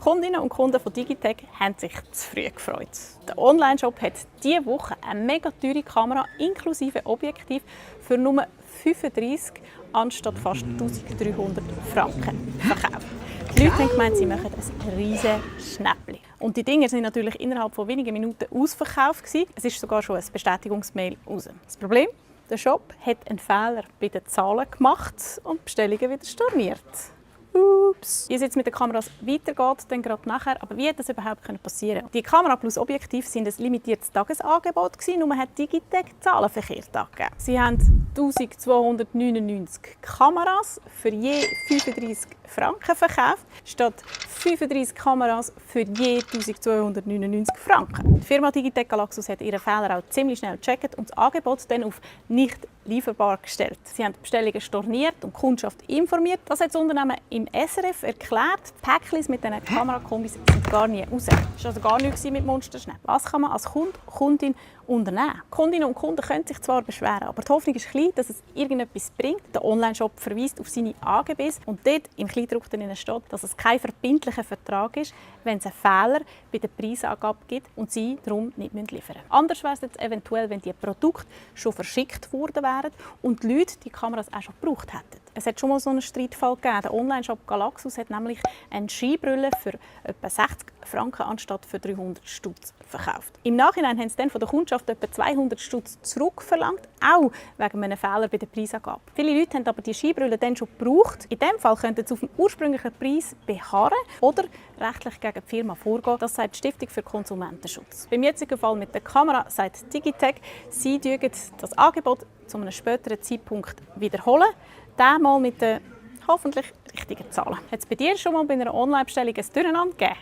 Kundinnen und Kunden von Digitec haben sich zu früh gefreut. Der Onlineshop hat diese Woche eine mega teure Kamera inklusive Objektiv für nur 35 anstatt fast 1300 Franken verkauft. Die Leute haben gemeint, sie machen ein riesiges Schnäppchen. Und die Dinger sind natürlich innerhalb von wenigen Minuten ausverkauft gewesen. Es ist sogar schon ein Bestätigungsmail raus. Das Problem? Der Shop hat einen Fehler bei den Zahlen gemacht und die Bestellungen wieder storniert. Ups. Wie es jetzt mit den Kameras weitergeht, dann gerade nachher. Aber wie hat das überhaupt passieren können? Die Kamera plus Objektiv sind ein limitiertes Tagesangebot gewesen, nur man hat Digitec Zahlen verkehrt angegeben. Sie haben 1299 Kameras für je 35 Franken verkauft, statt 35 Kameras für je 1299 Franken. Die Firma Digitec Galaxus hat ihren Fehler auch ziemlich schnell gecheckt und das Angebot dann auf nicht lieferbar gestellt. Sie haben die Bestellungen storniert und die Kundschaft informiert. Das hat das Unternehmen im SRF erklärt. Die Päckchen mit diesen Kamerakombis sind gar nie raus. Das war also gar nichts mit Monsterschnäpp. Was kann man als Kunde, Kundin unternehmen? Kundinnen und Kunden können sich zwar beschweren, aber die Hoffnung ist klein, dass es irgendetwas bringt. Der Onlineshop verweist auf seine AGBs und dort im Kleindruck steht, dass es kein verbindlicher Vertrag ist, wenn es einen Fehler bei der Preisangabe gibt und sie darum nicht liefern müssen. Anders wäre es jetzt eventuell, wenn die Produkte schon verschickt worden wären und die Leute die Kameras auch schon gebraucht hätten. Es hat schon mal so einen Streitfall gegeben. Der Onlineshop Galaxus hat nämlich eine Skibrille für etwa 60 Franken anstatt für 300 Stutz verkauft. Im Nachhinein haben sie dann von der Kundschaft etwa 200 Stutz zurückverlangt, auch wegen einem Fehler bei der Preisangabe. Viele Leute haben aber die Skibrille dann schon gebraucht. In diesem Fall könnten sie auf dem ursprünglichen Preis beharren oder rechtlich gegen die Firma vorgehen. Das sagt die Stiftung für Konsumentenschutz. Beim jetzigen Fall mit der Kamera sagt Digitec, sie würden das Angebot zu einem späteren Zeitpunkt wiederholen. Diesmal mit den hoffentlich richtigen Zahlen. Hat es bei dir schon mal bei einer Online-Bestellung ein Durcheinander gegeben?